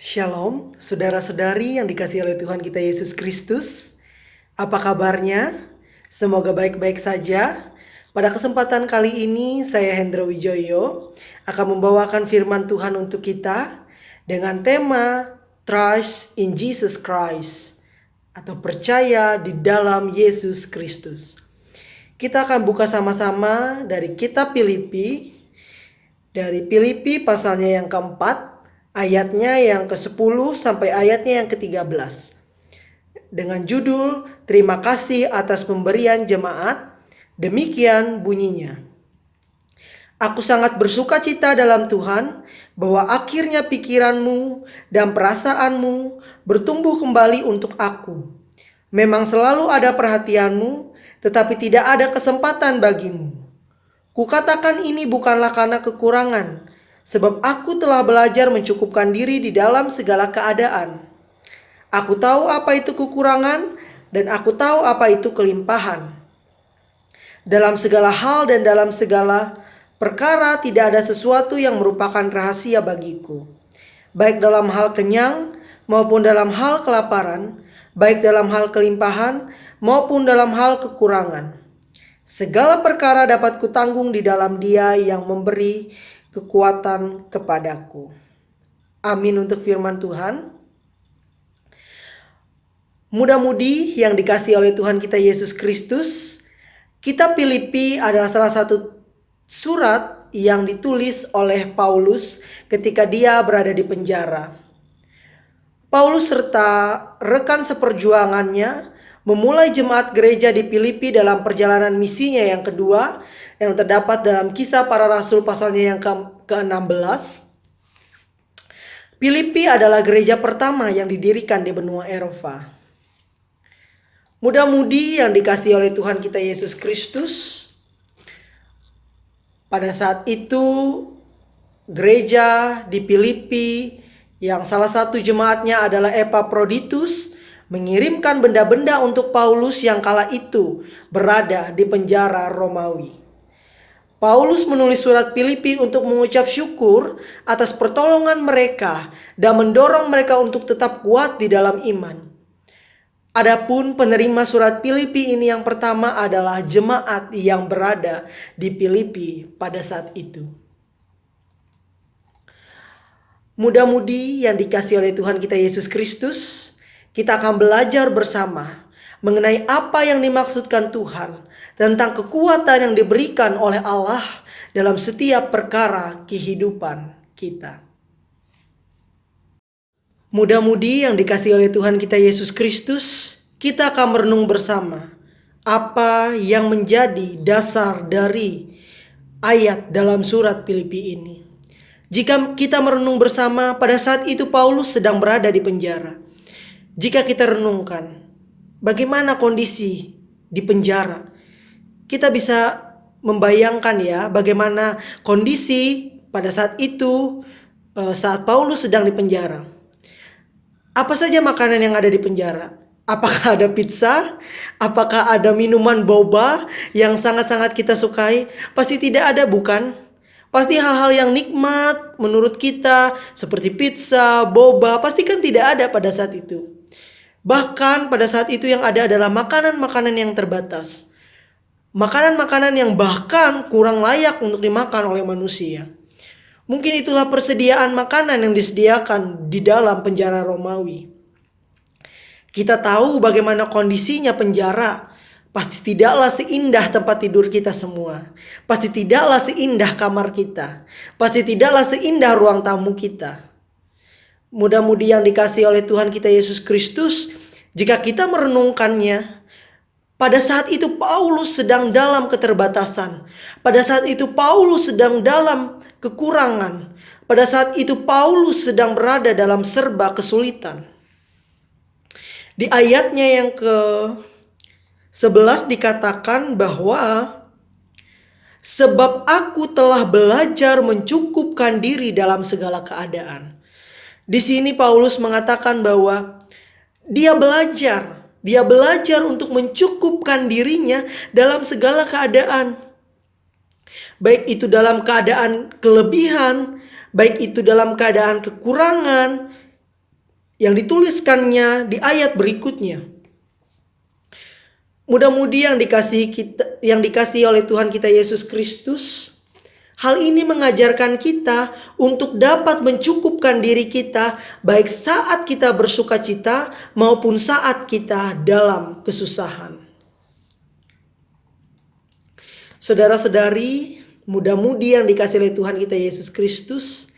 Shalom, saudara-saudari yang dikasihi oleh Tuhan kita Yesus Kristus. Apa kabarnya? Semoga baik-baik saja. Pada kesempatan kali ini, saya Hendra Wijoyo akan membawakan firman Tuhan untuk kita dengan tema Trust in Jesus Christ atau percaya di dalam Yesus Kristus. Kita akan buka sama-sama dari kitab Filipi, dari Filipi pasalnya yang keempat, ayatnya yang ke-10 sampai ayatnya yang ke-13. Dengan judul, Terima kasih atas pemberian jemaat, demikian bunyinya. Aku sangat bersuka cita dalam Tuhan, bahwa akhirnya pikiranmu dan perasaanmu bertumbuh kembali untuk aku. Memang selalu ada perhatianmu, tetapi tidak ada kesempatan bagimu. Kukatakan ini bukanlah karena kekurangan, sebab aku telah belajar mencukupkan diri di dalam segala keadaan. Aku tahu apa itu kekurangan dan aku tahu apa itu kelimpahan. Dalam segala hal dan dalam segala perkara tidak ada sesuatu yang merupakan rahasia bagiku. Baik dalam hal kenyang maupun dalam hal kelaparan, baik dalam hal kelimpahan maupun dalam hal kekurangan. Segala perkara dapat kutanggung di dalam Dia yang memberi kekuatan kepadaku. Amin untuk firman Tuhan. Mudah-mudi yang dikasihi oleh Tuhan kita Yesus Kristus, kitab Filipi adalah salah satu surat yang ditulis oleh Paulus ketika dia berada di penjara. Paulus serta rekan seperjuangannya memulai jemaat gereja di Filipi dalam perjalanan misinya yang kedua yang terdapat dalam Kisah Para Rasul pasalnya yang ke-16. Filipi adalah gereja pertama yang didirikan di benua Eropa. Mudah-mudi yang dikasihi oleh Tuhan kita Yesus Kristus, pada saat itu gereja di Filipi yang salah satu jemaatnya adalah Epaphroditus mengirimkan benda-benda untuk Paulus yang kala itu berada di penjara Romawi. Paulus menulis surat Filipi untuk mengucap syukur atas pertolongan mereka dan mendorong mereka untuk tetap kuat di dalam iman. Adapun penerima surat Filipi ini yang pertama adalah jemaat yang berada di Filipi pada saat itu. Mudah-mudi yang dikasihi oleh Tuhan kita Yesus Kristus, kita akan belajar bersama mengenai apa yang dimaksudkan Tuhan tentang kekuatan yang diberikan oleh Allah dalam setiap perkara kehidupan kita. Mudah-mudi yang dikasihi oleh Tuhan kita Yesus Kristus, kita akan merenung bersama apa yang menjadi dasar dari ayat dalam surat Filipi ini. Jika kita merenung bersama, pada saat itu Paulus sedang berada di penjara. Jika kita renungkan bagaimana kondisi di penjara, kita bisa membayangkan ya bagaimana kondisi pada saat itu saat Paulus sedang di penjara. Apa saja makanan yang ada di penjara? Apakah ada pizza? Apakah ada minuman boba yang sangat-sangat kita sukai? Pasti tidak ada, bukan? Pasti hal-hal yang nikmat menurut kita seperti pizza, boba, pasti kan tidak ada pada saat itu. Bahkan pada saat itu yang ada adalah makanan-makanan yang terbatas. Makanan-makanan yang bahkan kurang layak untuk dimakan oleh manusia. Mungkin itulah persediaan makanan yang disediakan di dalam penjara Romawi. Kita tahu bagaimana kondisinya penjara. Pasti tidaklah seindah tempat tidur kita semua. Pasti tidaklah seindah kamar kita. Pasti tidaklah seindah ruang tamu kita. Mudah-mudi yang dikasihi oleh Tuhan kita Yesus Kristus, jika kita merenungkannya, pada saat itu Paulus sedang dalam keterbatasan. Pada saat itu Paulus sedang dalam kekurangan. Pada saat itu Paulus sedang berada dalam serba kesulitan. Di ayatnya yang ke-11 dikatakan bahwa sebab aku telah belajar mencukupkan diri dalam segala keadaan. Di sini Paulus mengatakan bahwa dia belajar untuk mencukupkan dirinya dalam segala keadaan. Baik itu dalam keadaan kelebihan, baik itu dalam keadaan kekurangan, yang dituliskannya di ayat berikutnya. Mudah-mudi yang dikasihi oleh Tuhan kita Yesus Kristus, hal ini mengajarkan kita untuk dapat mencukupkan diri kita baik saat kita bersukacita maupun saat kita dalam kesusahan. Saudara-saudari, mudah-mudi yang dikasihi oleh Tuhan kita Yesus Kristus,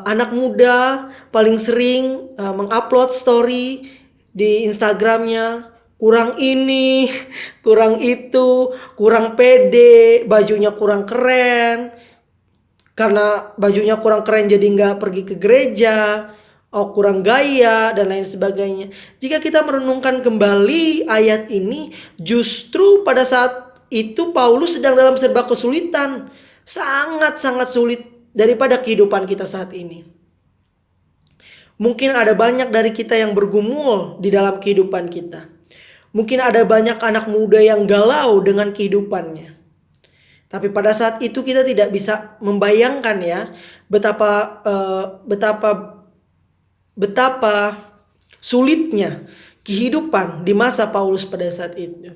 anak muda paling sering mengupload story di Instagramnya, kurang ini, kurang itu, kurang pede, bajunya kurang keren. Karena bajunya kurang keren jadi nggak pergi ke gereja, kurang gaya dan lain sebagainya. Jika kita merenungkan kembali ayat ini, justru pada saat itu Paulus sedang dalam serba kesulitan, sangat-sangat sulit daripada kehidupan kita saat ini. Mungkin ada banyak dari kita yang bergumul di dalam kehidupan kita. Mungkin ada banyak anak muda yang galau dengan kehidupannya. Tapi pada saat itu kita tidak bisa membayangkan ya betapa sulitnya kehidupan di masa Paulus pada saat itu.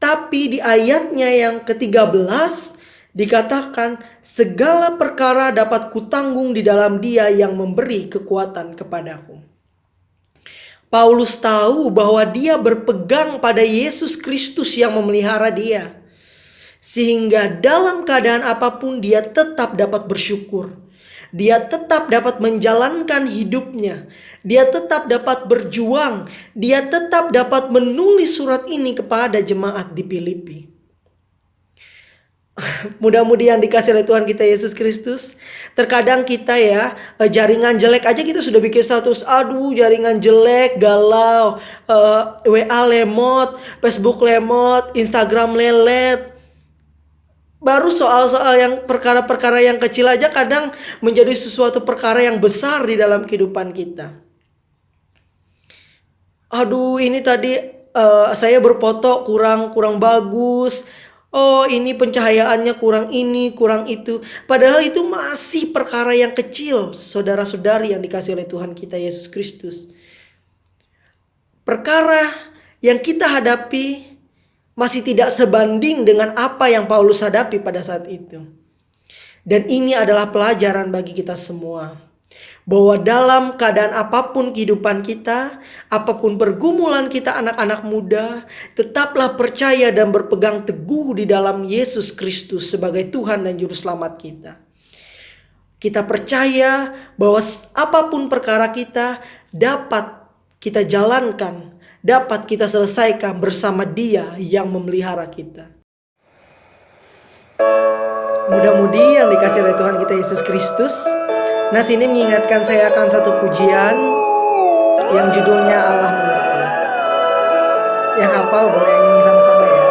Tapi di ayatnya yang ke-13 dikatakan, segala perkara dapat kutanggung di dalam Dia yang memberi kekuatan kepadaku. Paulus tahu bahwa dia berpegang pada Yesus Kristus yang memelihara dia. Sehingga dalam keadaan apapun dia tetap dapat bersyukur. Dia tetap dapat menjalankan hidupnya. Dia tetap dapat berjuang. Dia tetap dapat menulis surat ini kepada jemaat di Filipi. Mudah-mudi yang dikasih oleh Tuhan kita Yesus Kristus. Terkadang kita ya, jaringan jelek aja kita sudah bikin status, aduh jaringan jelek, galau, WA lemot, Facebook lemot, Instagram lelet. Baru soal-soal yang perkara-perkara yang kecil aja kadang menjadi sesuatu perkara yang besar di dalam kehidupan kita. Aduh ini tadi saya berfoto kurang bagus. Oh ini pencahayaannya kurang ini, kurang itu. Padahal itu masih perkara yang kecil, saudara-saudari yang dikasihi oleh Tuhan kita Yesus Kristus. Perkara yang kita hadapi masih tidak sebanding dengan apa yang Paulus hadapi pada saat itu. Dan ini adalah pelajaran bagi kita semua. Bahwa dalam keadaan apapun kehidupan kita, apapun pergumulan kita anak-anak muda, tetaplah percaya dan berpegang teguh di dalam Yesus Kristus sebagai Tuhan dan Juru Selamat kita. Kita percaya bahwa apapun perkara kita dapat kita jalankan, dapat kita selesaikan bersama Dia yang memelihara kita. Mudah-mudi yang dikasihi oleh Tuhan kita Yesus Kristus, nas ini mengingatkan saya akan satu pujian yang judulnya Allah Mengerti. Yang hafal boleh nyanyi sama-sama ya.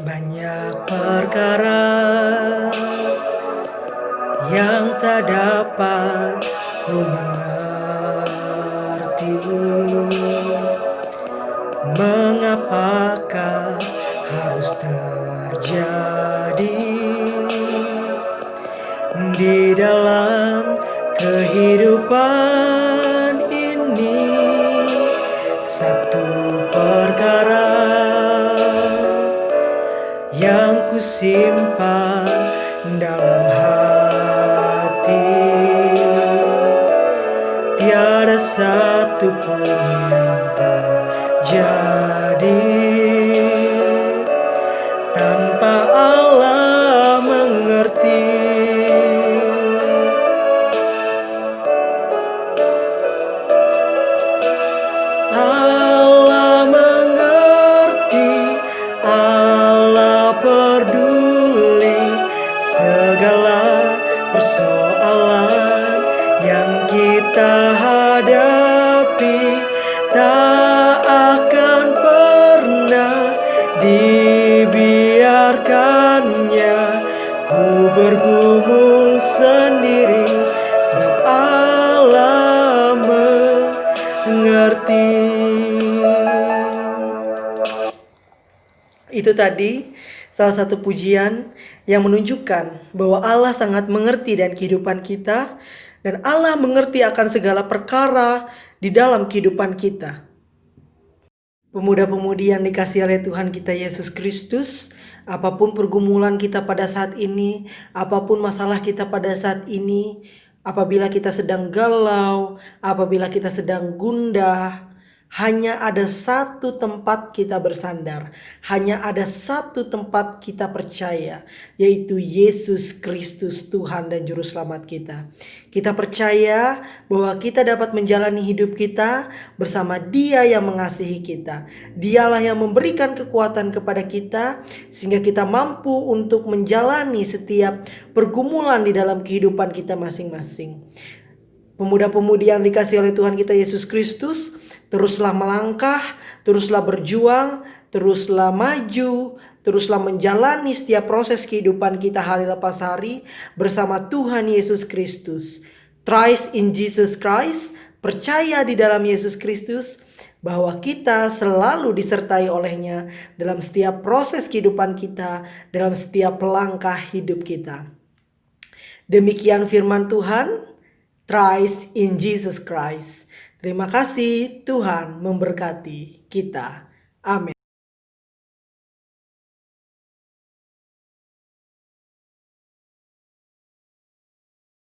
Banyak perkara yang tak dapat ku mengerti, mengapakah harus terjadi di dalam kehidupan ini. Satu perkara yang ku simpan dalam hati, tiada satu pun yang terjadi tanpa Allah mengerti. Allah mengerti, Allah peduli segala persoalan yang kita hadapi. Tak akan pernah dibiarkannya ku bergumul sendiri, sebab Allah mengerti. Itu tadi salah satu pujian yang menunjukkan bahwa Allah sangat mengerti dan kehidupan kita, dan Allah mengerti akan segala perkara di dalam kehidupan kita. Pemuda-pemudi yang dikasihi oleh Tuhan kita Yesus Kristus, apapun pergumulan kita pada saat ini, apapun masalah kita pada saat ini, apabila kita sedang galau, apabila kita sedang gundah, hanya ada satu tempat kita bersandar, hanya ada satu tempat kita percaya, yaitu Yesus Kristus, Tuhan dan Juru Selamat kita. Kita percaya bahwa kita dapat menjalani hidup kita bersama Dia yang mengasihi kita. Dialah yang memberikan kekuatan kepada kita sehingga kita mampu untuk menjalani setiap pergumulan di dalam kehidupan kita masing-masing. Pemuda-pemudi yang dikasihi oleh Tuhan kita Yesus Kristus, teruslah melangkah, teruslah berjuang, teruslah maju, teruslah menjalani setiap proses kehidupan kita hari lepas hari bersama Tuhan Yesus Kristus. Trust in Jesus Christ, percaya di dalam Yesus Kristus, bahwa kita selalu disertai olehnya dalam setiap proses kehidupan kita, dalam setiap langkah hidup kita. Demikian firman Tuhan. Trust in Jesus Christ. Terima kasih, Tuhan memberkati kita. Amin.